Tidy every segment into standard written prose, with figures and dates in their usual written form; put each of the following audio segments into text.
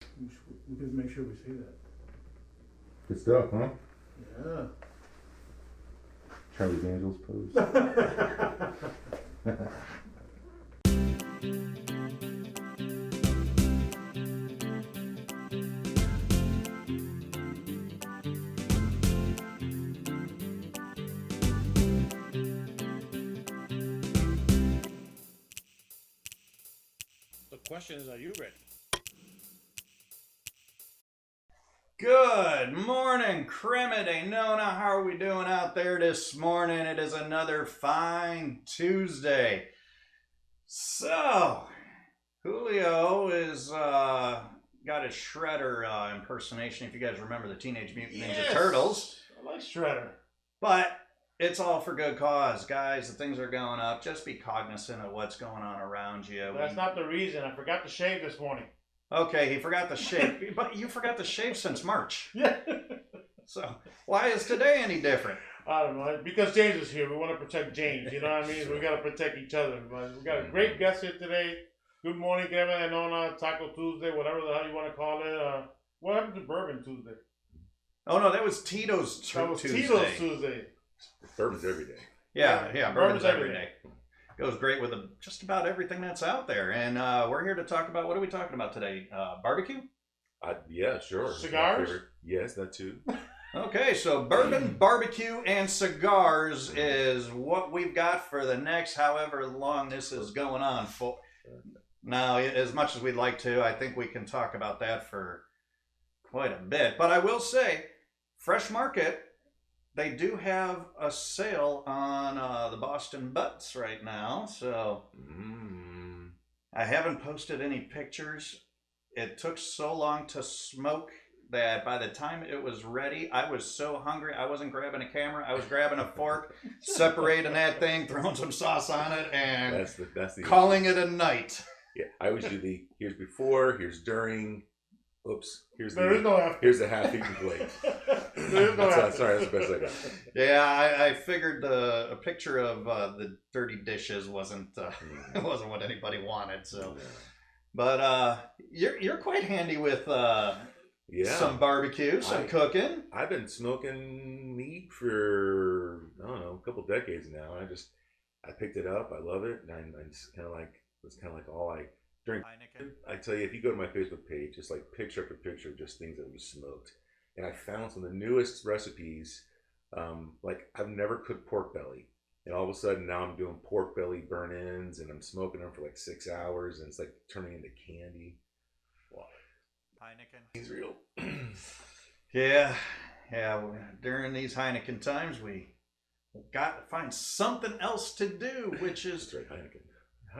We could make sure we say that. Good stuff, huh? Yeah. Charlie's Angels pose. The question is, are you ready? Good morning, Crema de Nona. How are we doing out there this morning? It is another fine Tuesday. So, Julio is got his Shredder impersonation. If you guys remember the Teenage Mutant Ninja Turtles, I like Shredder. but it's all for good cause, guys. The things are going up. Just be cognizant of what's going on around you. That's not the reason. I forgot to shave this morning. Okay, he forgot to shave, but you forgot to shave since March. Yeah. So why is today any different? I don't know. Because James is here. We want to protect James. You know what I mean? We got to protect each other. But we got a great guest here today. Good morning, Crema de Nona, Taco Tuesday, whatever the hell you want to call it. What happened to Bourbon Tuesday? Oh no, that was Tito's Tuesday. Tito's Tuesday. Bourbon's every day. Yeah, bourbon's every day. Goes great with just about everything that's out there. And we're here to talk about, what are we talking about today? Barbecue? Yeah, sure. Cigars? Yes, that too. Okay, so bourbon, barbecue, and cigars is what we've got for the next however long this is going on for. Now, as much as we'd like to, I think we can talk about that for quite a bit. But I will say, Fresh Market, they do have a sale on the Boston Butts right now. So I haven't posted any pictures. It took so long to smoke that by the time it was ready, I was so hungry. I wasn't grabbing a camera. I was grabbing a fork, separating that thing, throwing some sauce on it, and that's the calling it a night. Yeah, I always do the here's before, here's during. Oops, here's the half-eaten plate. There is no after. Sorry, that's the best I got. Yeah, I figured a picture of the dirty dishes wasn't wasn't what anybody wanted. So, but you're quite handy with some barbecue, some cooking. I've been smoking meat for I don't know a couple decades now. I picked it up. I love it, and I just kind of like all I drink. I tell you, if you go to my Facebook page, it's like picture after picture of just things that we smoked. And I found some of the newest recipes. Like I've never cooked pork belly. And all of a sudden now I'm doing pork belly burn-ins and I'm smoking them for like 6 hours and it's like turning into candy. Wow. Heineken. He's real. Yeah. During these Heineken times, we got to find something else to do, which is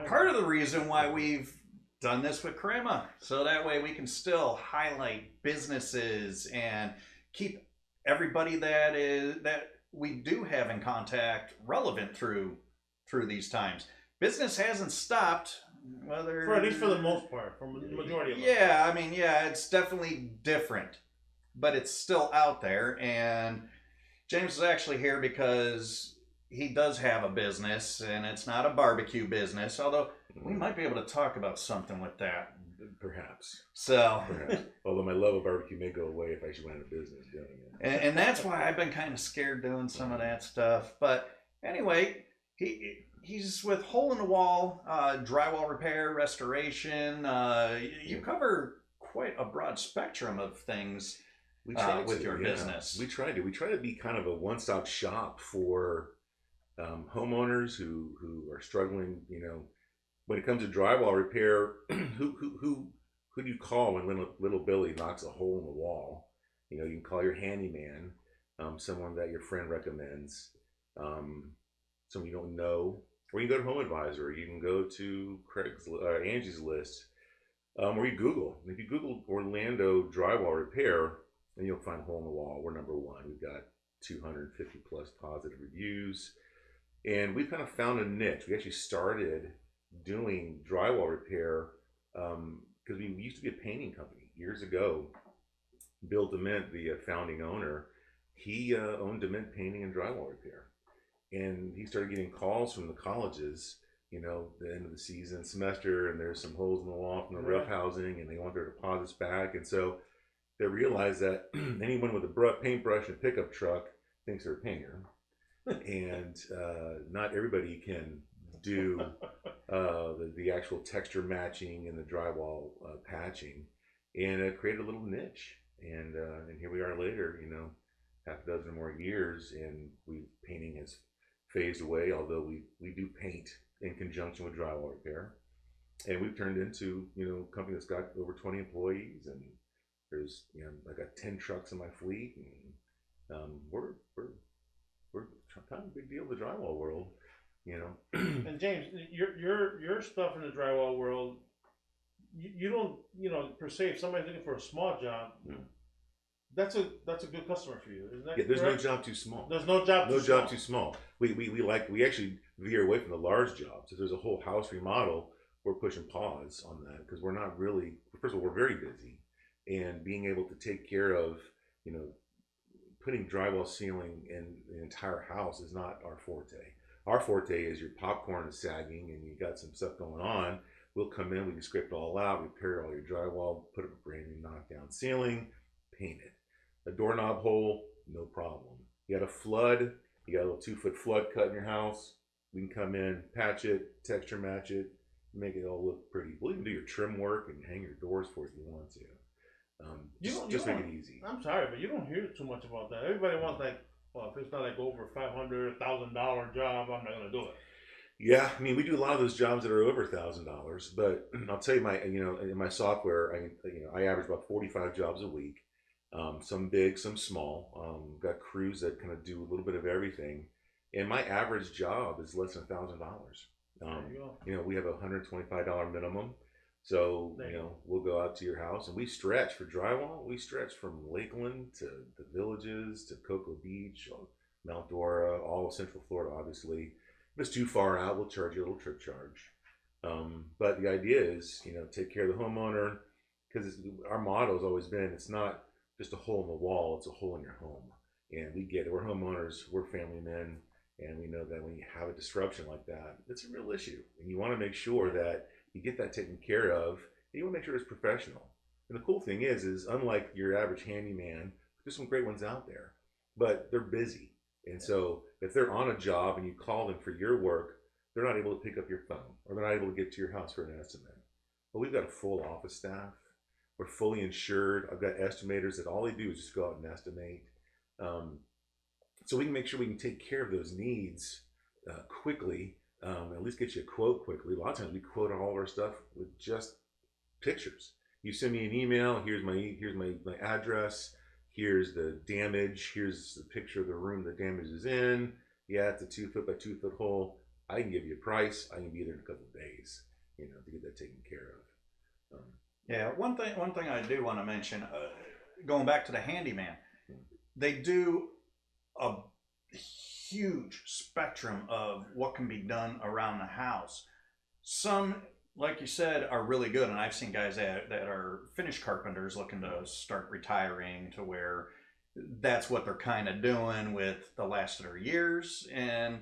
part of the reason why we've done this with Crema, so that way we can still highlight businesses and keep everybody that we do have in contact relevant through these times. Business hasn't stopped, whether at least for the most part, for the majority of us. Yeah, I mean, yeah, it's definitely different, but it's still out there. And James is actually here because he does have a business, and it's not a barbecue business, although we might be able to talk about something with that. Perhaps. So, although my love of barbecue may go away if I actually went out of business doing it. And that's why I've been kind of scared doing some of that stuff. But anyway, he's with Hole in the Wall, drywall repair, restoration. You cover quite a broad spectrum of things with your business. We try to be kind of a one-stop shop for homeowners who are struggling, when it comes to drywall repair. who do you call when little Billy knocks a hole in the wall? You can call your handyman, someone that your friend recommends, someone you don't know, or you can go to Home Advisor, you can go to Angie's List, or you Google. If you Google Orlando drywall repair, then you'll find Hole in the Wall. We're number one. We've got 250 plus positive reviews. And we've kind of found a niche. We actually started doing drywall repair because we used to be a painting company years ago. Bill Dement, the founding owner, he owned Dement Painting and Drywall Repair. And he started getting calls from the colleges you know, the end of the season semester, and there's some holes in the wall from the rough housing, and they want their deposits back. And so they realize that anyone with a paintbrush and pickup truck thinks they're a painter, and not everybody can do the actual texture matching and the drywall patching, and it created a little niche. And here we are later, you know, half a dozen or more years, and painting has phased away. Although we do paint in conjunction with drywall repair, and we've turned into, you know, a company that's got over 20 employees, and there's, you know, I got 10 trucks in my fleet, and we're kind of a big deal in the drywall world, you know. And James, your stuff in the drywall world, you don't, you know, per se, if somebody's looking for a small job, that's a good customer for you, isn't that? Yeah, there's correct? no job too small. There's no job too small. We actually veer away from the large jobs. If there's a whole house remodel, we're pushing pause on that, because we're not really, first of all, we're very busy, and being able to take care of, you know, putting drywall ceiling in the entire house is not our forte. Our forte is your popcorn is sagging and you got some stuff going on. We'll come in, we can scrape it all out, repair all your drywall, put up a brand new knockdown ceiling, paint it. A doorknob hole, no problem. You got a flood, you got a little 2-foot flood cut in your house, we can come in, patch it, texture match it, make it all look pretty. We'll even do your trim work and hang your doors for it if you want to. Just make it easy. I'm sorry, but you don't hear too much about that. Everybody wants, like, well, if it's not like over $500, $1,000 job, I'm not gonna do it. Yeah, I mean, we do a lot of those jobs that are over $1,000, but I'll tell you, in my software, I average about 45 jobs a week. Some big, some small. Got crews that kind of do a little bit of everything, and my average job is less than $1,000. You know, we have a $125 minimum. So, you know, we'll go out to your house, and we stretch for drywall. We stretch from Lakeland to the Villages to Cocoa Beach, Mount Dora, all of Central Florida, obviously. If it's too far out, we'll charge you a little trip charge. But the idea is, you know, take care of the homeowner, because our motto has always been, it's not just a hole in the wall, it's a hole in your home. And we get it. We're homeowners, we're family men, and we know that when you have a disruption like that, it's a real issue. And you want to make sure that you get that taken care of, and you want to make sure it's professional. And the cool thing is unlike your average handyman, there's some great ones out there, but they're busy. And so if they're on a job and you call them for your work, they're not able to pick up your phone, or they're not able to get to your house for an estimate. But we've got a full office staff. We're fully insured. I've got estimators that all they do is just go out and estimate. So we can make sure we can take care of those needs quickly. At least get you a quote quickly. A lot of times we quote all of our stuff with just pictures. You send me an email, here's my address, here's the damage, here's the picture of the room the damage is in. Yeah, it's a 2-foot by 2-foot hole. I can give you a price. I can be there in a couple of days, you know, to get that taken care of. Yeah, one thing I do want to mention, going back to the handyman, they do a huge spectrum of what can be done around the house. Some, like you said, are really good, and I've seen guys that are finished carpenters looking to start retiring, to where that's what they're kind of doing with the last of their years. And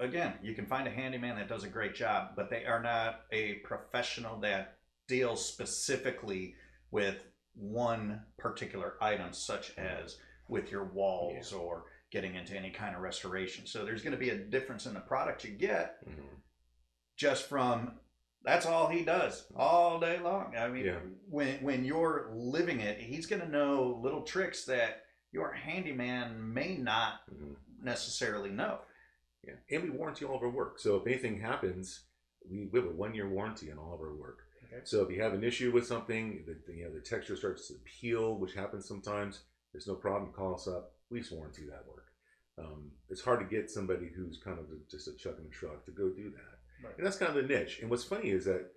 again, you can find a handyman that does a great job, but they are not a professional that deals specifically with one particular item, such as with your walls or getting into any kind of restoration. So there's going to be a difference in the product you get just from, that's all he does all day long. I mean, when you're living it, he's going to know little tricks that your handyman may not necessarily know. Yeah, and we warranty all of our work. So if anything happens, we have a 1-year warranty on all of our work. Okay. So if you have an issue with something, the texture starts to peel, which happens sometimes, there's no problem. Call us up. We just warranty that work. It's hard to get somebody who's kind of just a chuck in the truck to go do that. Right. And that's kind of the niche. And what's funny is that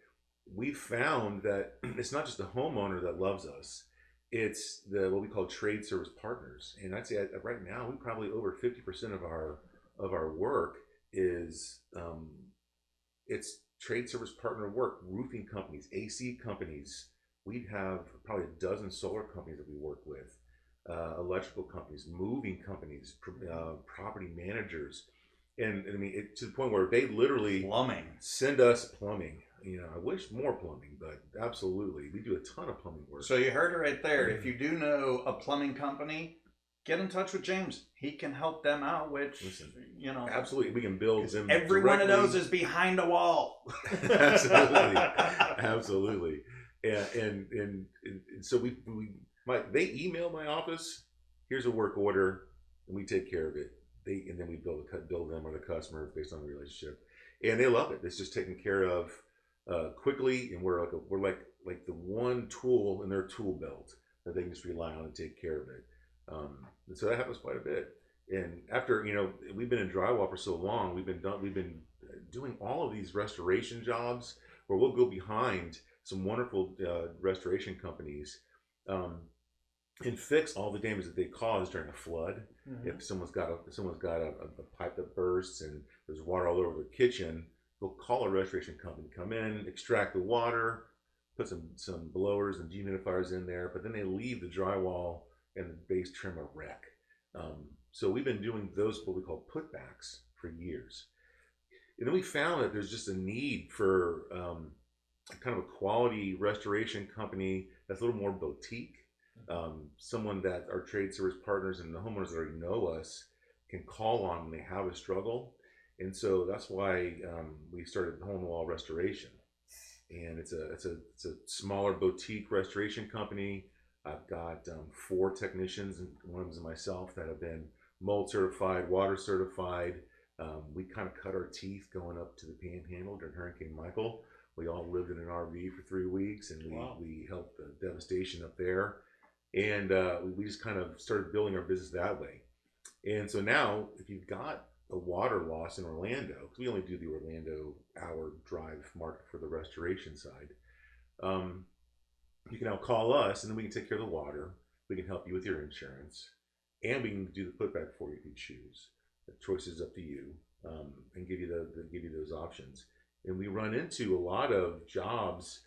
we found that it's not just the homeowner that loves us. It's what we call trade service partners. And I'd say right now, we probably over 50% of our work is it's trade service partner work. Roofing companies, AC companies. We have probably a dozen solar companies that we work with. Electrical companies, moving companies, property managers. And I mean, to the point where they literally Plumbing. send us plumbing. You know, I wish more plumbing, but absolutely, we do a ton of plumbing work. So you heard it right there. If you do know a plumbing company, get in touch with James. He can help them out, which, Listen, you know. absolutely, we can build them. Every one of those is behind a wall. Absolutely, absolutely. And so they email my office. Here's a work order, and we take care of it. And then we bill them or the customer based on the relationship, and they love it. It's just taken care of quickly, and we're like the one tool in their tool belt that they can just rely on and take care of it. And so that happens quite a bit. And after, you know, we've been in drywall for so long, we've been doing all of these restoration jobs where we'll go behind some wonderful restoration companies and fix all the damage that they caused during a flood. Mm-hmm. If someone's got a pipe that bursts and there's water all over their kitchen, they'll call a restoration company, come in, extract the water, put some blowers and dehumidifiers in there, but then they leave the drywall and the base trim a wreck. So we've been doing those, what we call putbacks, for years. And then we found that there's just a need for kind of a quality restoration company that's a little more boutique. Someone that our trade service partners and the homeowners that already know us can call on when they have a struggle. And so that's why we started Hole in the Wall Restoration. And it's a smaller boutique restoration company. I've got 4 technicians, and one of them is myself, that have been mold certified, water certified. We kind of cut our teeth going up to the Panhandle during Hurricane Michael. We all lived in an RV for 3 weeks, and we helped the devastation up there. And we just kind of started building our business that way. And so now, if you've got a water loss in Orlando, because we only do the Orlando hour drive market for the restoration side, you can now call us, and then we can take care of the water. We can help you with your insurance, and we can do the putback for you if you choose. The choice is up to you, and give you those options. And we run into a lot of jobs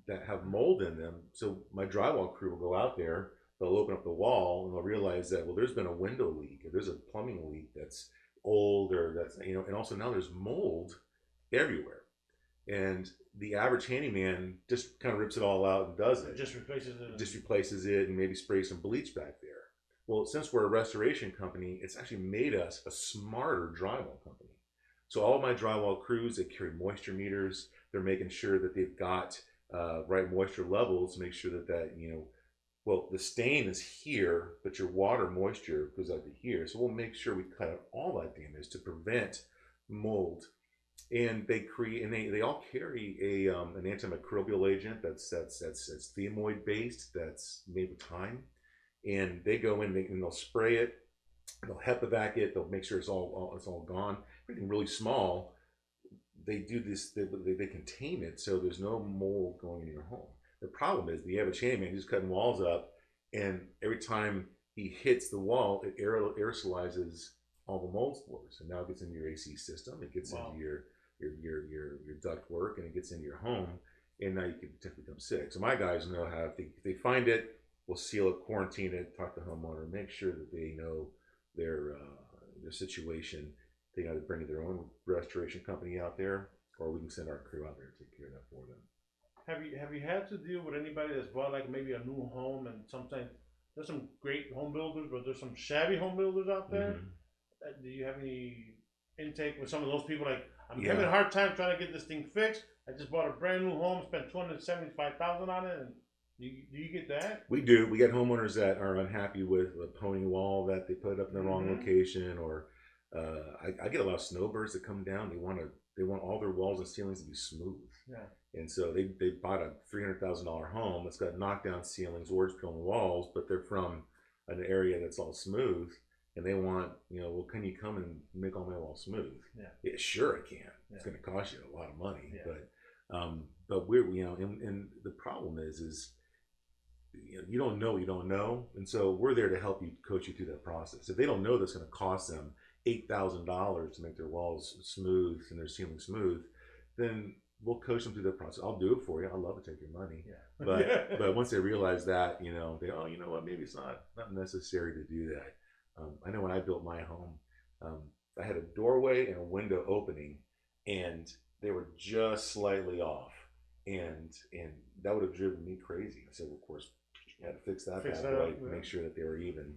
that have mold in them. So my drywall crew will go out there, they'll open up the wall, and they'll realize that, well, there's been a window leak, or there's a plumbing leak that's old, or that's, you know, and also now there's mold everywhere. And the average handyman just kind of rips it all out and does it. Just replaces it. And maybe sprays some bleach back there. Well, since we're a restoration company, it's actually made us a smarter drywall company. So all of my drywall crews, they carry moisture meters. They're making sure that they've got right moisture levels to make sure that, you know, well, the stain is here, but your water moisture goes out to here. So we'll make sure we cut out all that damage to prevent mold. And they all carry an antimicrobial agent that's theamoid based, that's made with thyme. And they go in and they'll spray it, they'll HEPA-vac it, they'll make sure it's all gone. Everything really small. They do this, they contain it so there's no mold going in your home. The problem is the average handyman just cutting walls up, and every time he hits the wall, it aerosolizes all the mold spores, and now it gets into your AC system, it gets into your duct work, and it gets into your home, and now you can potentially become sick. So my guys know how, if they find it, we'll seal it, quarantine it, talk to the homeowner, make sure that they know their situation. They got to bring their own restoration company out there, or we can send our crew out there to take care of that for them. Have you had to deal with anybody that's bought like maybe a new home, and sometimes there's some great home builders, but there's some shabby home builders out there? Mm-hmm. Do you have any intake with some of those people? Like, I'm having a hard time trying to get this thing fixed. I just bought a brand new home, spent $275,000 on it, and do you get that? We do. We get homeowners that are unhappy with a pony wall that they put up in the wrong location, or I get a lot of snowbirds that come down. They want all their walls and ceilings to be smooth. Yeah. And so they bought a $300,000 home that's got knockdown ceilings, orange peel walls, but they're from an area that's all smooth, and they want, well, can you come and make all my walls smooth? Yeah, sure I can. Yeah. It's going to cost you a lot of money, but we're, and the problem is you don't know what you don't know, and so we're there to help you, coach you through that process. If they don't know that's going to cost them $8,000 to make their walls smooth and their ceiling smooth, then we'll coach them through that process. I'll do it for you. I'd love to take your money. Yeah. But once they realize that, you know what, maybe it's not necessary to do that. I know when I built my home, I had a doorway and a window opening, and they were just slightly off, and that would have driven me crazy. I said, well, of course, you had to fix that bad boy, make sure that they were even.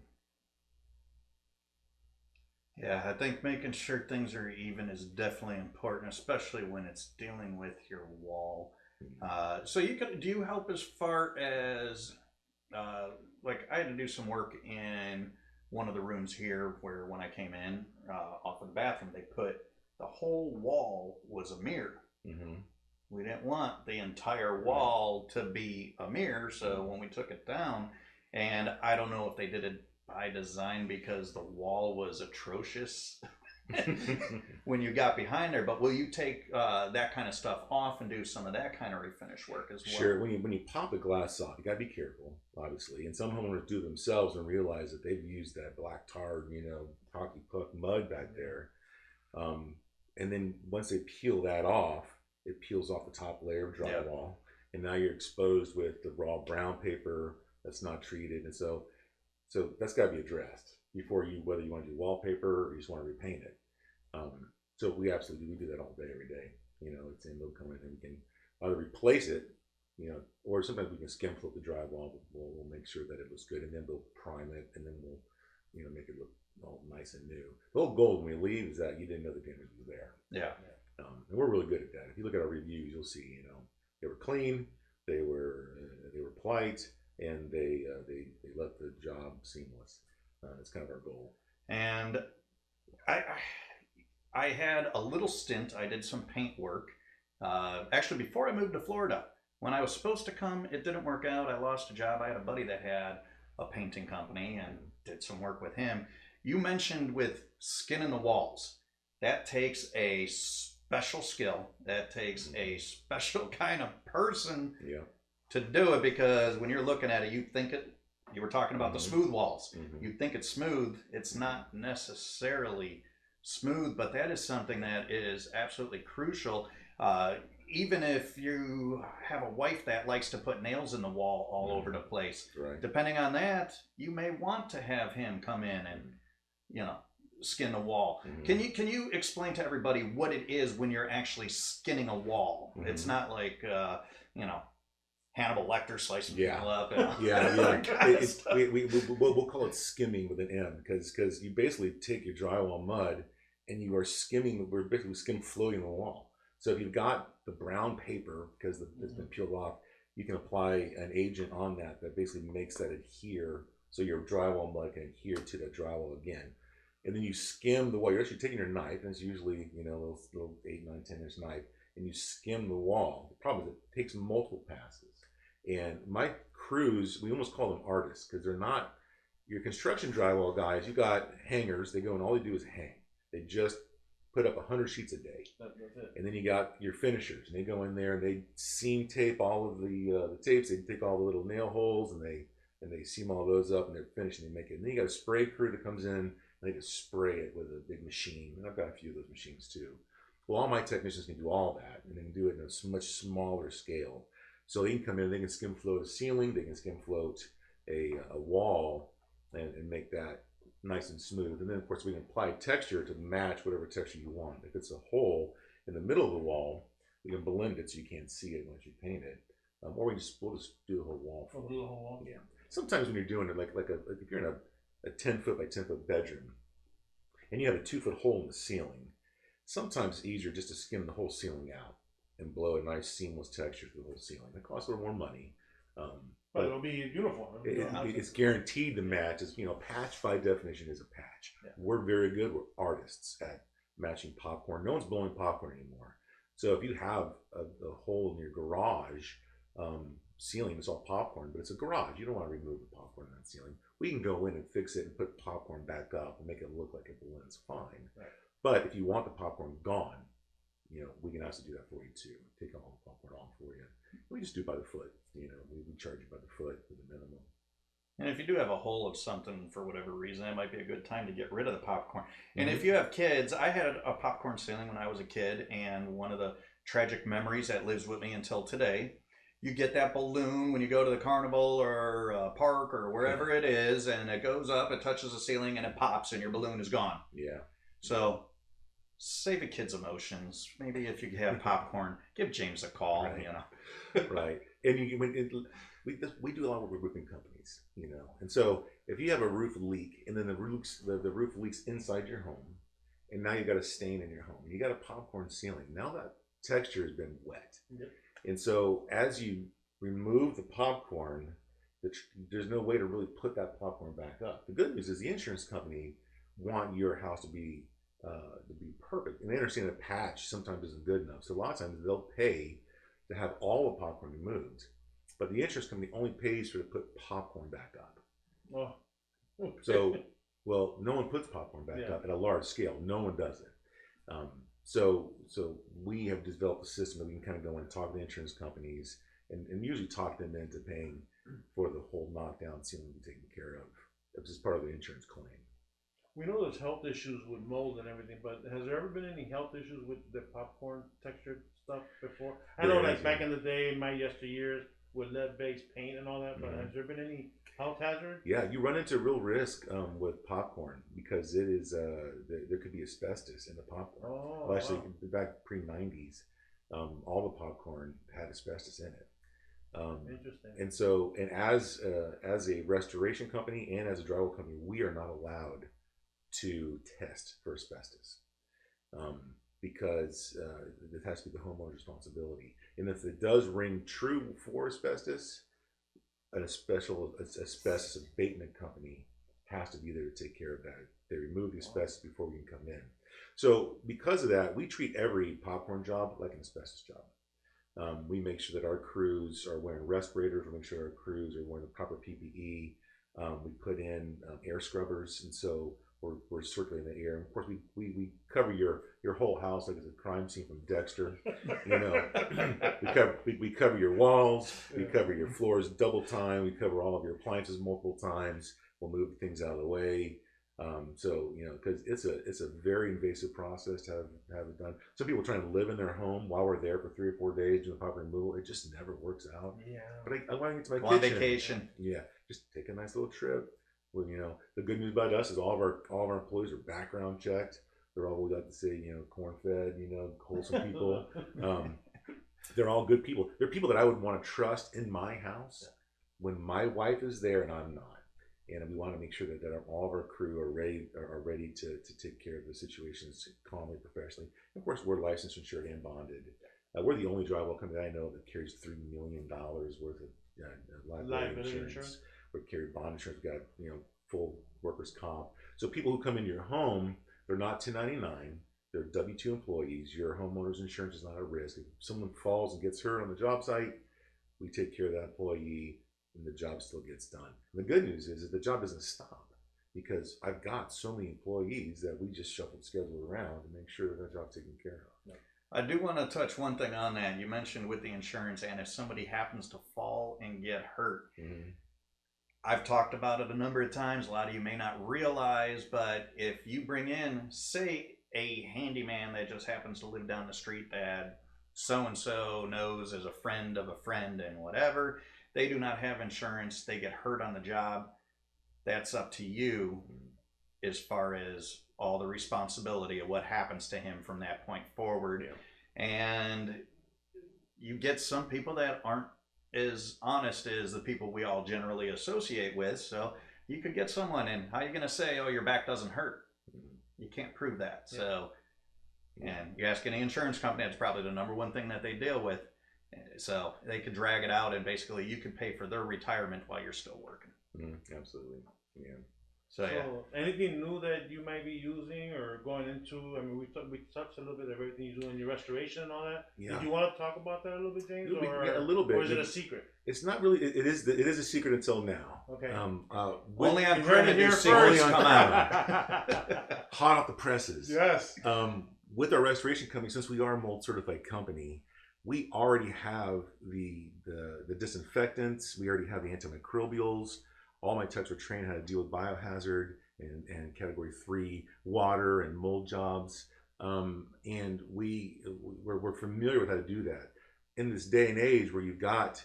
Yeah, I think making sure things are even is definitely important, especially when it's dealing with your wall. So do you help as far as, like I had to do some work in one of the rooms here where when I came in off of the bathroom, they put the whole wall was a mirror. Mm-hmm. We didn't want the entire wall to be a mirror, so when we took it down, and I don't know if they did it by design because the wall was atrocious when you got behind there, but will you take that kind of stuff off and do some of that kind of refinish work as well? Sure. When you pop a glass off, you gotta be careful, obviously. And some homeowners do it themselves and realize that they've used that black tar, hockey puck mud back there. And then once they peel that off, it peels off the top layer of drywall, and now you're exposed with the raw brown paper that's not treated, and so that's got to be addressed before whether you want to do wallpaper or you just want to repaint it. So we do that all day, every day. They'll come in and we can either replace it, or sometimes we can skim flip the drywall. We'll make sure that it looks good, and then we'll prime it, and then we'll make it look all nice and new. The whole goal when we leave is that you didn't know the damage was there. Yeah. And we're really good at that. If you look at our reviews, you'll see, they were clean, they were polite, and they left the job seamless. That's kind of our goal. And I had a little stint. I did some paint work. Actually, before I moved to Florida, when I was supposed to come, it didn't work out. I lost a job. I had a buddy that had a painting company and did some work with him. You mentioned with skinning the walls. That takes a special skill. That takes a special kind of person to do it, because when you're looking at it, you were talking about the smooth walls. You think it's smooth. It's not necessarily smooth, but that is something that is absolutely crucial. Even if you have a wife that likes to put nails in the wall all over the place, depending on that, you may want to have him come in and, skin the wall. Can you explain to everybody what it is when you're actually skinning a wall? It's not like, Hannibal Lecter slicing people up. We'll call it skimming with an M, because you basically take your drywall mud and you are skimming. We're basically skim floating the wall. So if you've got the brown paper, because it's been peeled off, you can apply an agent on that basically makes that adhere, so your drywall mud can adhere to the drywall again. And then you skim the wall. You're actually taking your knife, and it's usually a little 8, 9, 10-inch knife, and you skim the wall. The problem is it takes multiple passes. And my crews, we almost call them artists, because they're not your construction drywall guys. You got hangers. They go and all they do is hang. They just put up 100 sheets a day. That's it. And then you got your finishers, and they go in there and they seam tape all of the tapes. They take all the little nail holes and they seam all those up, and they're finished, and they make it. And then you got a spray crew that comes in and they just spray it with a big machine. And I've got a few of those machines too. Well, all my technicians can do all that, and they can do it in a much smaller scale. So they can come in, they can skim float a ceiling, they can skim float a wall, and make that nice and smooth. And then, of course, we can apply texture to match whatever texture you want. If it's a hole in the middle of the wall, we can blend it so you can't see it once you paint it. Or we'll just do the whole wall. We'll do the whole wall. Yeah. Sometimes when you're doing it, like if you're in a 10-foot by 10-foot bedroom, and you have a 2-foot hole in the ceiling, sometimes it's easier just to skim the whole ceiling out and blow a nice seamless texture through the whole ceiling. It costs a little more money, but it'll be uniform. It's guaranteed to match. It's, patch by definition is a patch. Yeah. We're very good. We're artists at matching popcorn. No one's blowing popcorn anymore. So if you have a hole in your garage ceiling, it's all popcorn, but it's a garage. You don't want to remove the popcorn in that ceiling. We can go in and fix it and put popcorn back up and make it look like a balloon. It's fine. Right. But if you want the popcorn gone, we can also do that for you too. Take all the popcorn off for you. We just do it by the foot. We charge you by the foot for the minimum. And if you do have a hole of something for whatever reason, it might be a good time to get rid of the popcorn. And if you have kids, I had a popcorn ceiling when I was a kid, and one of the tragic memories that lives with me until today, you get that balloon when you go to the carnival or park or wherever it is, and it goes up, it touches the ceiling, and it pops, and your balloon is gone. Yeah. So save a kid's emotions. Maybe if you have popcorn, give James a call. Right. You know. Right. And we do a lot of work with roofing companies, you know. And so if you have a roof leak and then the roof leaks inside your home, and now you got a stain in your home, you got a popcorn ceiling. Now that texture has been wet, Yep. and so as you remove the popcorn, there's no way to really put that popcorn back up. The good news is the insurance company want your house to be perfect, and they understand that patch sometimes isn't good enough. So a lot of times they'll pay to have all the popcorn removed, but the insurance company only pays for to put popcorn back up. Oh. So, well, no one puts popcorn back Yeah. up at a large scale. No one does it. So we have developed a system that we can kind of go in and talk to the insurance companies and usually talk them into paying for the whole knockdown ceiling to be taken care of. It's just part of the insurance claim. We know there's health issues with mold and everything, but has there ever been any health issues with the popcorn textured stuff before? I know, like back in the day, in my yesteryears, with lead-based paint and all that, but has there been any health hazard? Yeah, you run into real risk with popcorn because it is there could be asbestos in the popcorn. Oh, Well, actually, wow. back pre-90s, all the popcorn had asbestos in it. Interesting. And so, and as a restoration company and as a drywall company, we are not allowed to test for asbestos because it has to be the homeowner's responsibility. And if it does ring true for asbestos, a special asbestos abatement company has to be there to take care of that. They remove the asbestos before we can come in. So because of that, we treat every popcorn job like an asbestos job. We make sure that our crews are wearing respirators. We make sure our crews are wearing the proper PPE. We put in air scrubbers, and so we're circulating the air. And of course, we cover your whole house like it's a crime scene from Dexter. You know, we cover your walls, we cover your floors double time, we cover all of your appliances multiple times. We'll move things out of the way. So you know, because it's a very invasive process to have it done. Some people trying to live in their home while we're there for 3 or 4 days doing proper removal. It just never works out. Yeah. But I want to get to my Go on kitchen. vacation. Yeah, just take a nice little trip. Well, you know, the good news about us is all of our employees are background checked. They're all, we like to say, you know, corn fed, you know, wholesome people. They're all good people. They're people that I would want to trust in my house when my wife is there and I'm not. And we want to make sure that all of our crew are ready to take care of the situations calmly, professionally. And of course, we're licensed, insured, and bonded. We're the only drywall company I know that carries $3 million worth of liability insurance. We carry bond insurance. We got, you know, full workers' comp. So people who come into your home, they're not 1099. They're W-2 employees. Your homeowner's insurance is not a risk. If someone falls and gets hurt on the job site, we take care of that employee, and the job still gets done. And the good news is that the job doesn't stop because I've got so many employees that we just shuffle the schedule around to make sure that that job's taken care of. I do want to touch one thing on that. You mentioned with the insurance, and if somebody happens to fall and get hurt, I've talked about it a number of times. A lot of you may not realize, but if you bring in, say, a handyman that just happens to live down the street that so-and-so knows as a friend of a friend and whatever, they do not have insurance, they get hurt on the job, that's up to you as far as all the responsibility of what happens to him from that point forward. Yeah. And you get some people that aren't as honest as the people we all generally associate with. So you could get someone, and how are you going to say, oh, your back doesn't hurt? You can't prove that. Yeah. So, and you ask any insurance company, that's probably the number one thing that they deal with. So they could drag it out, and basically you could pay for their retirement while you're still working. Absolutely. Yeah. So anything new that you might be using or going into? I mean, we touched a little bit of everything you do in your restoration and all that. Yeah. Did you want to talk about that a little bit, James? A little bit. Or is it a secret? It's not really. It is a secret until now. Okay. Only on Crema do secrets come out. Hot off the presses. Yes. With our restoration company, since we are a mold certified company, we already have the disinfectants. We already have the antimicrobials. All my techs were trained how to deal with biohazard and category 3 water and mold jobs. And we're familiar with how to do that. In this day and age where you've got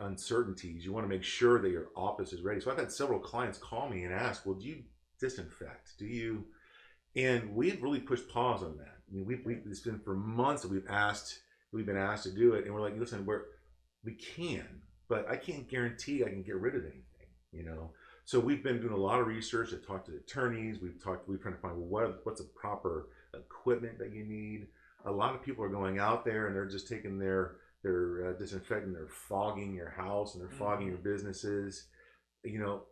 uncertainties, you want to make sure that your office is ready. So I've had several clients call me and ask, well, do you disinfect? Do you And we've really pushed pause on that. I mean, it's been for months that we've been asked to do it, and we're like, listen, we can, but I can't guarantee I can get rid of anything, you know. So we've been doing a lot of research. I've talked to attorneys. We're trying to find what's the proper equipment that you need. A lot of people are going out there and they're just taking their disinfecting, they're fogging your house and they're fogging your businesses. You know,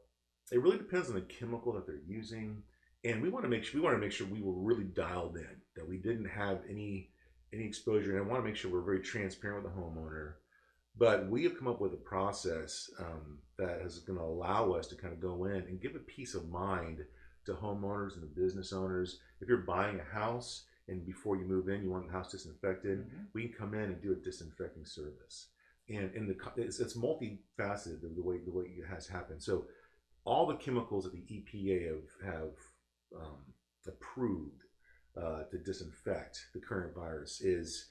it really depends on the chemical that they're using, and we want to make sure we were really dialed in, that we didn't have any exposure. And I want to make sure we're very transparent with the homeowner. But we have come up with a process that is going to allow us to kind of go in and give a peace of mind to homeowners and the business owners. If you're buying a house and before you move in, you want the house disinfected, we can come in and do a disinfecting service. And it's multifaceted the way it has happened. So all the chemicals that the EPA have approved to disinfect the current virus is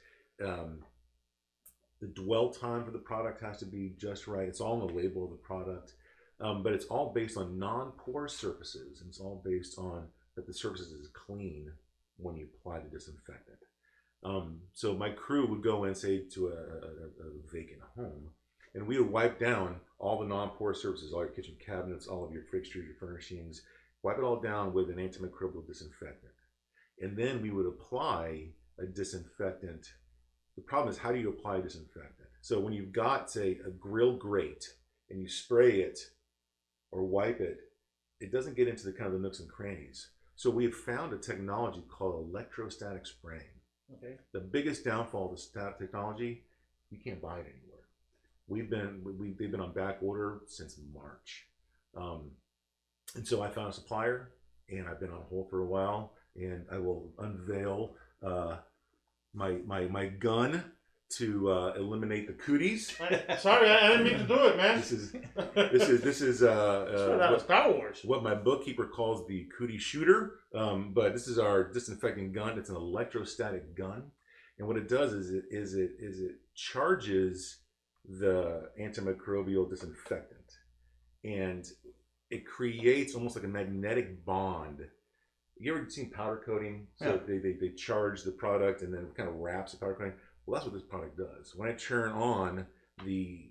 the dwell time for the product has to be just right. It's all on the label of the product, but it's all based on non-porous surfaces, and it's all based on that the surface is clean when you apply the disinfectant. So my crew would go in, say, to a vacant home, and we would wipe down all the non-porous surfaces, all your kitchen cabinets, all of your fixtures, your furnishings, wipe it all down with an antimicrobial disinfectant. And then we would apply a disinfectant. The problem is, how do you apply a disinfectant? So when you've got, say, a grill grate and you spray it or wipe it, it doesn't get into the kind of the nooks and crannies. So we have found a technology called electrostatic spraying. Okay. The biggest downfall of the technology, you can't buy it anywhere. They've been on back order since March. And so I found a supplier, and I've been on hold for a while, and I will unveil my gun to eliminate the cooties. Sorry, I didn't mean to do it, man. This is Star Wars. what my bookkeeper calls the cootie shooter. But this is our disinfecting gun. It's an electrostatic gun, and what it does is it charges the antimicrobial disinfectant, and it creates almost like a magnetic bond. You ever seen powder coating? So yeah. They charge the product and then it kind of wraps the powder coating. Well, that's what this product does. When I turn on the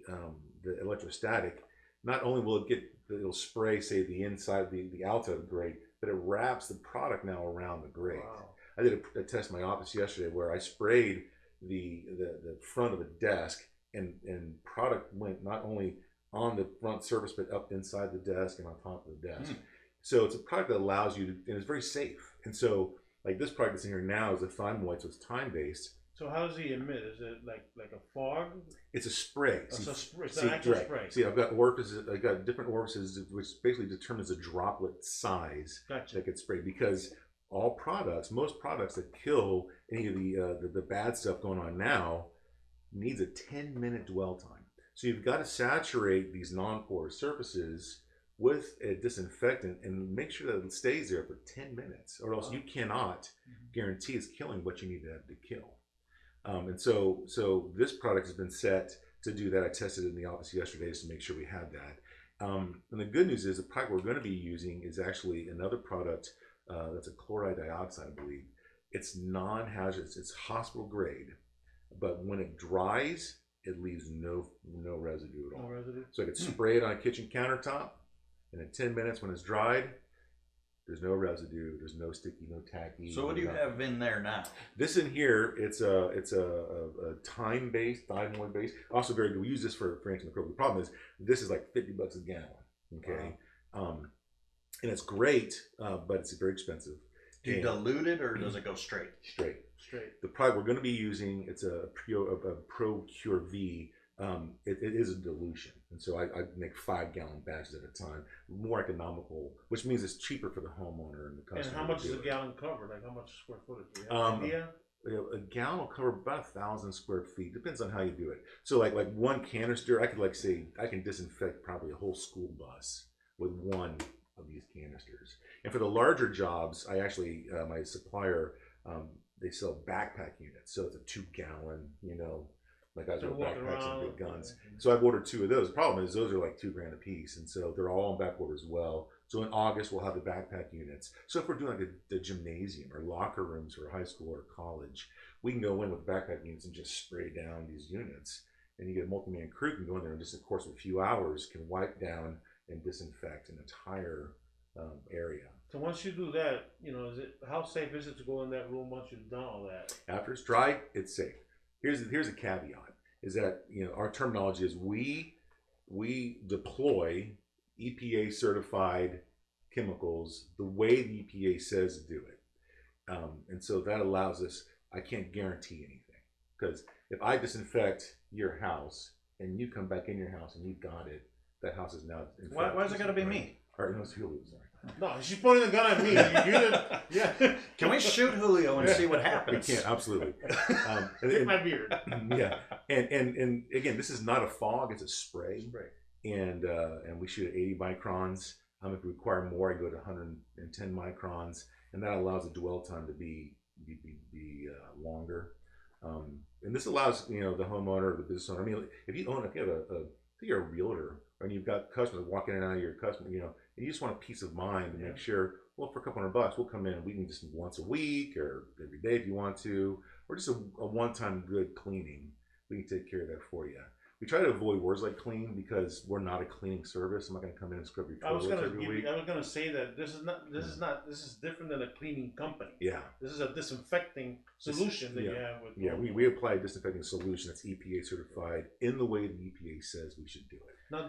electrostatic, not only will it'll spray, say, the inside, the outside of the grate, but it wraps the product now around the grate. Wow. I did a test in my office yesterday where I sprayed the front of the desk, and product went not only on the front surface but up inside the desk and on top of the desk. So it's a product that allows you to, and it's very safe. And so, like this product that's in here now is a thymoid, so it's time-based. So how does he emit? Is it like a fog? It's a spray. It's an actual spray. See, I've got orifices. I've got different orifices, which basically determines the droplet size that gets sprayed. Because most products that kill any of the bad stuff going on now, needs a 10-minute dwell time. So you've got to saturate these non-porous surfaces with a disinfectant and make sure that it stays there for 10 minutes, or else you cannot guarantee it's killing what you need to have to kill. And so this product has been set to do that. I tested it in the office yesterday just to make sure we had that. And the good news is the product we're going to be using is actually another product that's a chloride dioxide, I believe. It's non-hazardous. It's hospital grade, but when it dries, it leaves no residue at all. No residue. So I could spray it on a kitchen countertop, and in 10 minutes when it's dried, there's no residue, there's no sticky, no tacky. So what do you have in there now? This in here, it's a time-based, thymoid based. Also very good. We use this for antimicrobial. The problem is this is like $50 a gallon. Okay, wow. And it's great, but it's very expensive. Do you dilute it or does it go straight? Straight. The product we're going to be using, it's a Pro Cure V. It is a dilution, and so I make 5-gallon batches at a time, more economical, which means it's cheaper for the homeowner and the customer. And how much does a gallon cover? Like how much square footage? Do you have an idea? A gallon will cover about 1,000 square feet. Depends on how you do it. So like one canister, I could say I can disinfect probably a whole school bus with one of these canisters. And for the larger jobs, I actually my supplier, they sell backpack units, so it's a 2-gallon, Like guys So with walking backpacks and around, big guns. yeah. So I've ordered 2 of those. The problem is those are like $2,000 a piece, and so they're all on back order as well. So in August we'll have the backpack units. So if we're doing like a gymnasium or locker rooms for high school or college, we can go in with backpack units and just spray down these units. And you get a multi-man crew can go in there and just, of course, in a few hours can wipe down and disinfect an entire area. So once you do that, how safe is it to go in that room once you've done all that? After it's dry, it's safe. Here's a caveat: is that our terminology is we deploy EPA certified chemicals the way the EPA says to do it, and so that allows us. I can't guarantee anything because if I disinfect your house and you come back in your house and you've got it, that house is now infected. Why is it got to be me? All right, no, it's Julio. Sorry. No, she's pointing the gun at me. You didn't. Yeah. Can we shoot Julio and see what happens? We can, absolutely. Take my beard. Yeah, and again, this is not a fog; it's a spray. And we shoot at 80 microns. If we require more, I go to 110 microns, and that allows the dwell time to be longer. And this allows the homeowner or the business owner. I mean, if you if you're a realtor and you've got customers walking in and out of your customer, and you just want a peace of mind to make sure. Well, for a couple $100, we'll come in and we can just once a week or every day if you want to, or just a one-time good cleaning. We can take care of that for you. We try to avoid words like clean because we're not a cleaning service. I'm not going to come in and scrub your toilets every week. I was gonna say that this is different than a cleaning company. Yeah. This is a disinfecting solution that you have with. Yeah, we apply a disinfecting solution that's EPA certified in the way the EPA says we should do it. Now,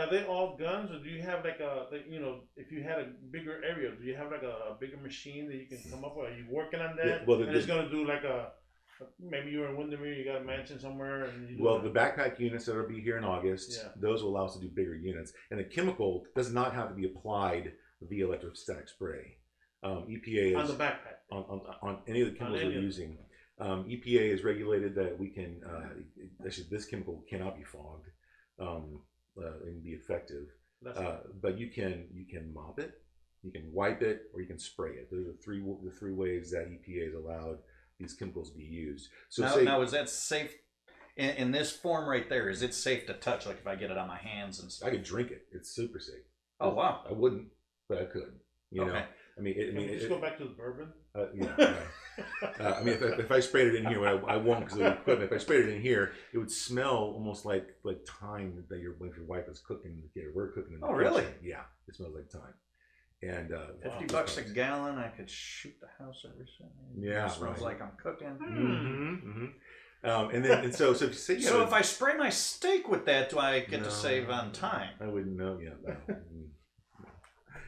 are they all guns, or do you have if you had a bigger area, do you have like a bigger machine that you can come up with? Are you working on that? Yeah, well, it's gonna do like maybe you're in Windermere, you got a mansion somewhere, and the backpack units that'll be here in August, those will allow us to do bigger units, and the chemical does not have to be applied via electrostatic spray. EPA is on the backpack on any of the chemicals we're using. EPA is regulated that we can actually this chemical cannot be fogged and be effective. But you can mop it, you can wipe it, or you can spray it. Those are the three ways that EPA has allowed these chemicals to be used. So now is that safe in this form right there? Is it safe to touch? Like if I get it on my hands and stuff? I could drink it. It's super safe. Oh wow! I wouldn't, but I could. Okay. I mean, just go back to the bourbon. I mean, if I sprayed it in here, I won't because of the equipment. If I sprayed it in here, it would smell almost like thyme that your wife is cooking. We're cooking in the kitchen. Really? Yeah, it smells like thyme. And $50 a gallon, I could shoot the house every Sunday. Yeah, it smells right. like I'm cooking. And so if you say if I spray my steak with that, do I get to save on time? I wouldn't know. Yeah, no.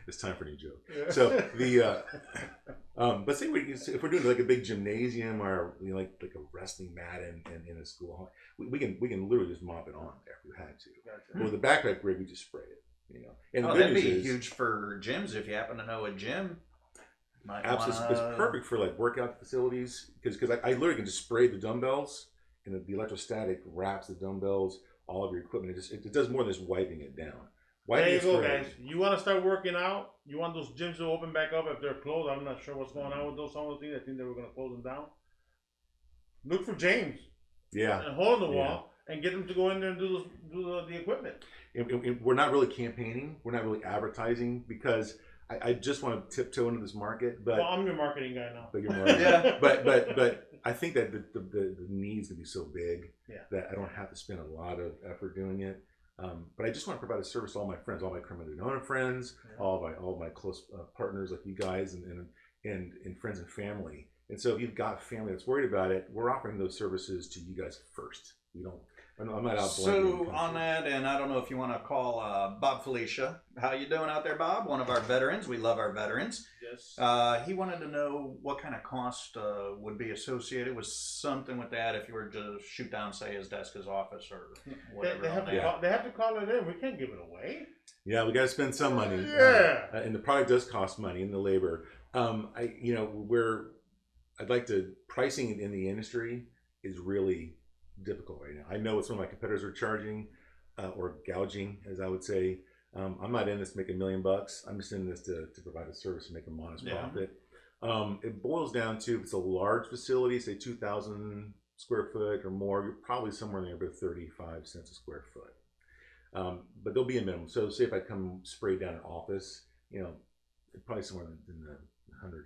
It's time for a new joke. Yeah. So the but say if we're doing like a big gymnasium or like a wrestling mat in a school, we can literally just mop it on there if we had to. Gotcha. But with the backpack rig, we just spray it. And that'd be huge for gyms if you happen to know a gym. Absolutely, it's perfect for like workout facilities because I literally can just spray the dumbbells and the electrostatic wraps the dumbbells, all of your equipment. It does more than just wiping it down. There you go, guys. You want to start working out? You want those gyms to open back up if they're closed? I'm not sure what's going on with some of the things. I think they were going to close them down. Look for James. Yeah. And hole in the wall and get them to go in there and do the equipment. We're not really campaigning. We're not really advertising because I just want to tiptoe into this market. But I'm your marketing guy now. But you're marketing. But I think that the needs can be so big that I don't have to spend a lot of effort doing it. But I just want to provide a service to all my friends, all my Crema de Nona friends, all my close partners like you guys, and friends and family. And so if you've got family that's worried about it, we're offering those services to you guys first. I'm not out. So on that, and I don't know if you want to call Bob Felicia. How you doing out there, Bob? One of our veterans. We love our veterans. Yes. He wanted to know what kind of cost would be associated with something with that if you were to shoot down, say, his desk, his office, or whatever. They have to call it in. We can't give it away. Yeah, we got to spend some money. Yeah. And the product does cost money, and the labor. I'd like to pricing in the industry is really difficult right now. I know what some of my competitors are charging or gouging, as I would say. I'm not in this to make $1 million. I'm just in this to provide a service and make a modest profit. It boils down to if it's a large facility, say 2,000 square foot or more, you're probably somewhere in the neighborhood of 35 cents a square foot. But there'll be a minimum. So say if I come spray down an office, probably somewhere in the $100,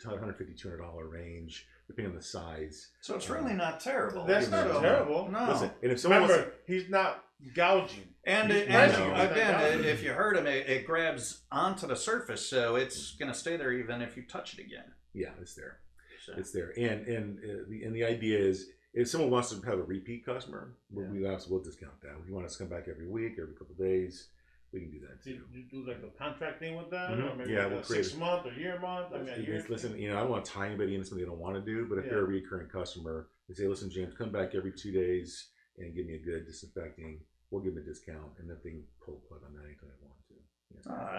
$150, $200 range, depending on the size. So it's really not terrible. That's not terrible. No. Listen, and if someone Remember, wants he's not gouging. And I again, if you hurt him, it grabs onto the surface, so it's going to stay there even if you touch it again. yeah, it's there. So. It's there. And the idea is, if someone wants to have a repeat customer, we'll discount that. If you want us to come back every week, every couple of days, we can do that Do too. you do like a contract thing with that? Mhm. Or maybe Yeah, like we'll a create 6 month or year month? I mean, a year. Listen, I don't want to tie anybody into something they don't want to do, but if they're a recurring customer, they say, listen, James, come back every 2 days and give me a good disinfecting. We'll give them a discount, and then they can pull the plug on that anytime they want to.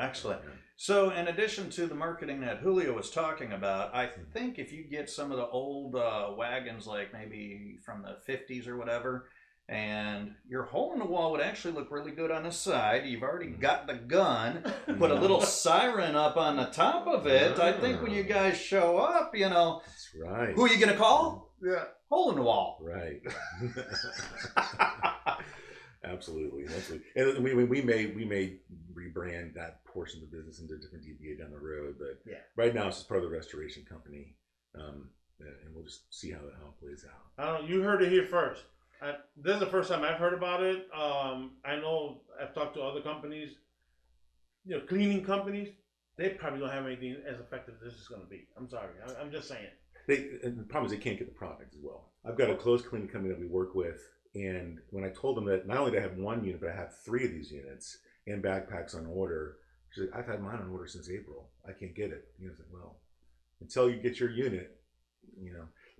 Excellent. So in addition to the marketing that Julio was talking about, I think if you get some of the old wagons, like maybe from the 50s or whatever, and your hole in the wall would actually look really good on the side. You've already got the gun, put a little siren up on the top of it. I think when you guys show up, That's right. who are you going to call? Yeah. Hole in the wall. Right. Absolutely. And we may rebrand that portion of the business into a different DBA down the road, but right now it's just part of the restoration company, and we'll just see how it plays out. You heard it here first. This is the first time I've heard about it. I know I've talked to other companies, cleaning companies. They probably don't have anything as effective as this is going to be. I'm sorry. I'm just saying. And the problem is they can't get the product as well. I've got a closed cleaning company that we work with, and when I told them that not only do I have one unit, but I have 3 of these units and backpacks on order, she's like, I've had mine on order since April. I can't get it. I was like, well, until you get your unit,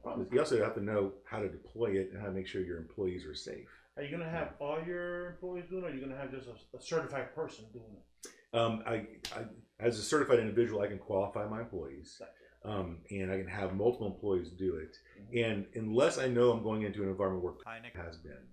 problem is you also have to know how to deploy it and how to make sure your employees are safe. Are you going to have all your employees doing it, or are you going to have just a certified person doing it? I, as a certified individual, I can qualify my employees, and I can have multiple employees do it. And unless I know I'm going into an environment where it has been,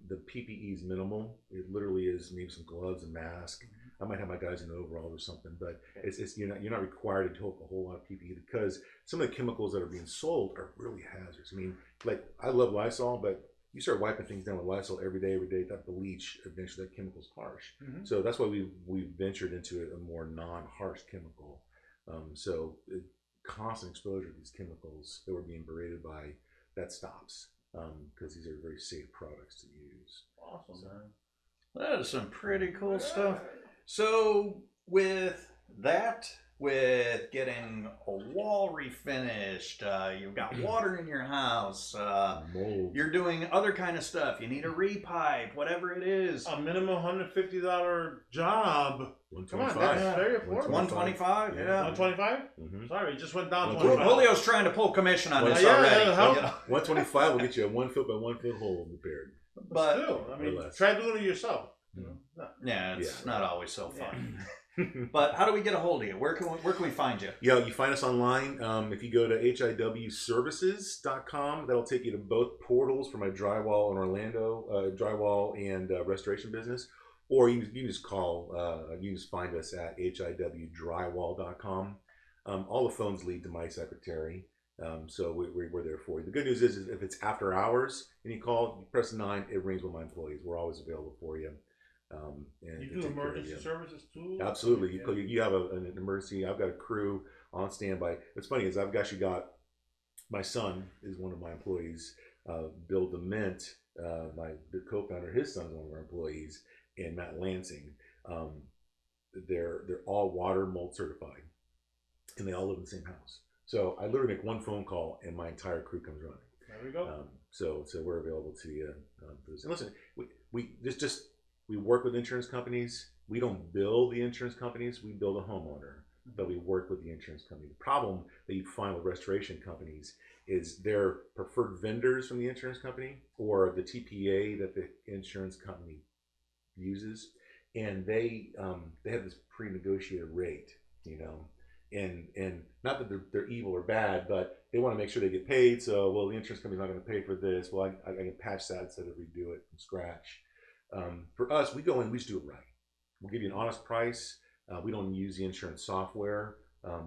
the PPE is minimal. It literally is maybe some gloves and mask. I might have my guys in overalls or something, but it's you're not required to take a whole lot of PPE, because some of the chemicals that are being sold are really hazardous. I mean, like, I love Lysol, but you start wiping things down with Lysol every day, that bleach, eventually that chemical's harsh. So that's why we've ventured into a more non-harsh chemical. So constant exposure to these chemicals that we're being berated by, that stops, because these are very safe products to use. Awesome, man. That is some pretty cool stuff. So with that, with getting a wall refinished, you've got water in your house, Mold. you're doing other kind of stuff, you need a repipe, whatever it is. A minimum $150 job. Come on, 125. that's very affordable. 125, yeah. 125? Mhm. Sorry, it just went down 125. 25. Julio's trying to pull commission on this Yeah, already. yeah, how- 125 will get you a 1 foot by 1 foot hole repaired. But still, I mean, Or less. try doing it yourself. Yeah, it's not always so fun. Yeah. But how do we get a hold of you? Where can we find you? Yeah, you find us online. If you go to hiwservices.com, that'll take you to both portals for my drywall in Orlando, drywall and restoration business. Or you can just call, you can just find us at hiwdrywall.com. All the phones lead to my secretary. So we're there for you. The good news is if it's after hours and you call, you press 9, it rings with my employees. We're always available for you. And You to do take care of emergency you. services too? Absolutely. Yeah. You have an emergency. I've got a crew on standby. What's funny is I've actually got, my son is one of my employees. Bill Dement, the co-founder, his son's one of our employees, and Matt Lansing. They're all water mold certified, and they all live in the same house. So I literally make one phone call, and my entire crew comes running. There we go. So we're available to you. And listen, we work with insurance companies. We don't bill the insurance companies. We bill the homeowner, but we work with the insurance company. The problem that you find with restoration companies is they're preferred vendors from the insurance company or the TPA that the insurance company uses, and they have this pre-negotiated rate, and not that they're evil or bad, but they want to make sure they get paid. So, well, the insurance company's not going to pay for this. Well, I can patch that instead of redo it from scratch. For us, we go in, we just do it right. We'll give you an honest price. We don't use the insurance software.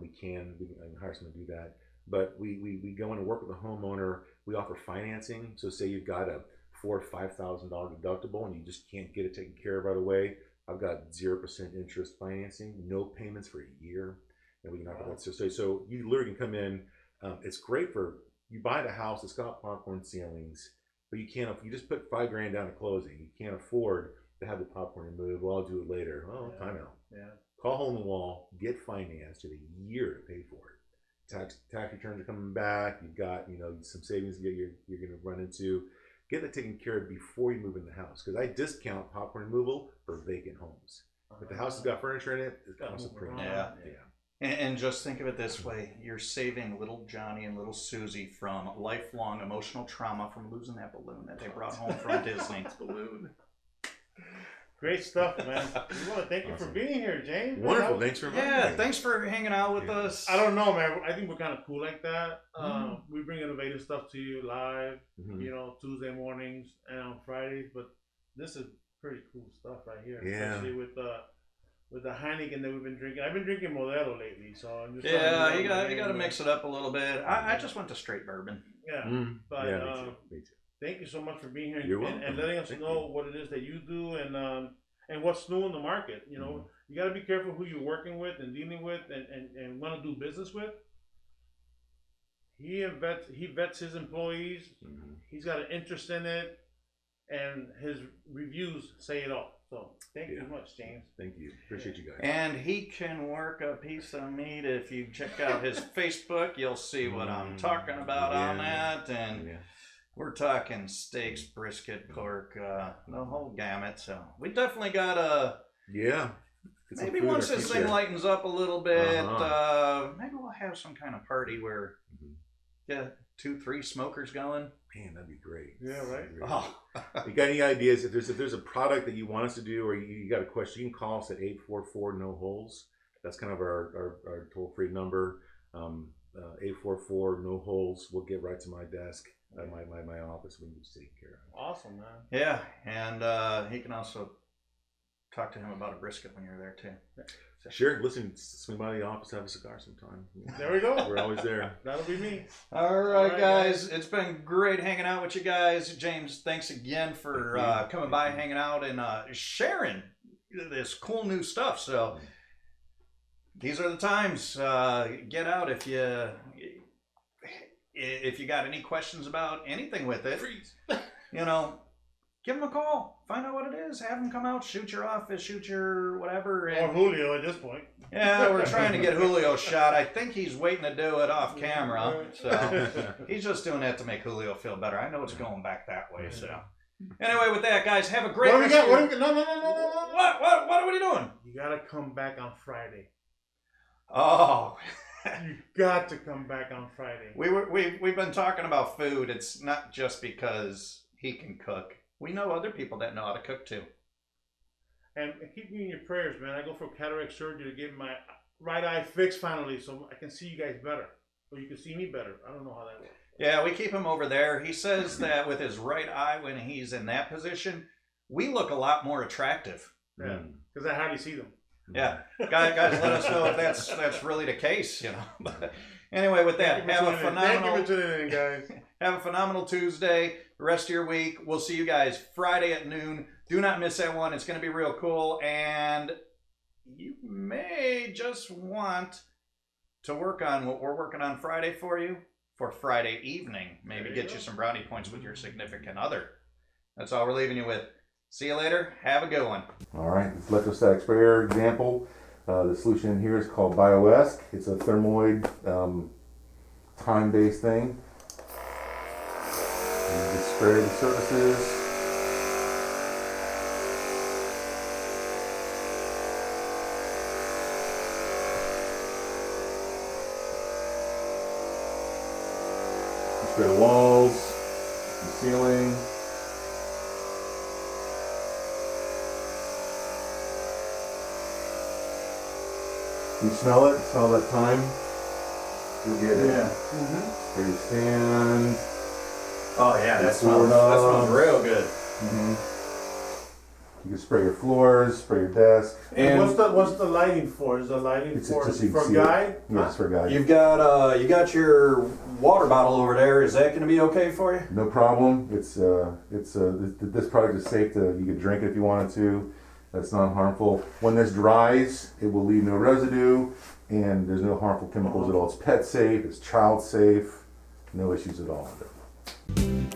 We can hire someone to do that. But we go in and work with the homeowner. We offer financing. So say you've got a $4,000 or $5,000 deductible and you just can't get it taken care of right away. I've got 0% interest financing, no payments for a year, and we can offer that. So you literally can come in. It's great for you buy the house. It's got popcorn ceilings, but you can't. You just put $5,000 down at closing. You can't afford to have the popcorn removed. Well, I'll do it later. Oh, time out. Yeah. Call Hole in the Wall. Get financed. You have a year to pay for it. Tax returns are coming back. You've got some savings you're going to run into. Get that taken care of before you move in the house, because I discount popcorn removal for vacant homes. If the house has got furniture in it, it costs a premium. Yeah. And just think of it this way: you're saving little Johnny and little Susie from lifelong emotional trauma from losing that balloon that they brought home from Disney. Balloon. Great stuff, man. We want to thank you for being here, James. Wonderful. Thanks for inviting me. Thanks for hanging out with us. I don't know, man. I think we're kind of cool like that. We bring innovative stuff to you live, Tuesday mornings and on Fridays. But this is pretty cool stuff right here, especially with the Heineken that we've been drinking. I've been drinking Modelo lately, so I'm just you got to mix it up a little bit. I just went to straight bourbon. Yeah, but me too. Thank you so much for being here and letting us know what it is that you do and what's new in the market. You got to be careful who you're working with and dealing with and want to do business with. He vets his employees. He's got an interest in it, and his reviews say it all. So thank you very much, James. Thank you. Appreciate you guys. And he can work a piece of meat. If you check out his Facebook, you'll see what I'm talking about on that. And we're talking steaks, brisket, pork, the whole gamut. So we definitely got a maybe once this thing lightens up a little bit, maybe we'll have some kind of party where 2-3 smokers going. Man, that'd be great. Yeah, right. You got any ideas? If there's a product that you want us to do, or you got a question, you can call us at 844-NO-HOLES. That's kind of our toll-free number. 844-NO-HOLES. We'll get right to my desk, my office. We can just take care of it. Awesome, man. Yeah, and he can also talk to him about a brisket when you're there too. Sure. Listen, swing by the office, have a cigar sometime. There we go. We're always there. That'll be me. All right, guys. It's been great hanging out with you guys. James, thanks again for coming by, hanging out, and sharing this cool new stuff. So these are the times. Get out if you got any questions about anything with it. Give him a call. Find out what it is. Have him come out, shoot your office, shoot your whatever. Or Julio at this point. Yeah, we're trying to get Julio shot. I think he's waiting to do it off camera. So he's just doing that to make Julio feel better. I know it's going back that way. So anyway, with that, guys, have a great No. What are we doing? You got to come back on Friday. Oh. You got to come back on Friday. We've been talking about food. It's not just because he can cook. We know other people that know how to cook too. And keep me in your prayers, man. I go for cataract surgery to get my right eye fixed finally, so I can see you guys better, or you can see me better. I don't know how that works. Yeah, we keep him over there. He says that with his right eye, when he's in that position, we look a lot more attractive. Yeah, because I hardly see them. Yeah, guys, let us know if that's really the case, But anyway, with that, have a phenomenal Tuesday. The rest of your week. We'll see you guys Friday at noon. Do not miss that one. It's going to be real cool, and you may just want to work on what we're working on Friday for you for Friday evening. Maybe get you some brownie points with your significant other. That's all we're leaving you with. See you later. Have a good one. All right, this electrostatic sprayer example. The solution in here is called BioEsk. It's a thermoid time-based thing. You just spray the surfaces. You spray the walls, the ceiling. You smell it? Smell that time? You'll get it. Yeah. Spray your stand. Oh yeah, that smells real good. You can spray your floors, spray your desk. And what's the lighting for? Is the lighting It's for just so you can for see guide? it. Yeah, it's for guide. you got your water bottle over there. Is that going to be okay for you? No problem. This product is safe to, you can drink it if you wanted to. That's not harmful. When this dries, it will leave no residue, and there's no harmful chemicals at all. It's pet safe, it's child safe, no issues at all with it.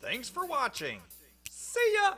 Thanks for watching. See ya!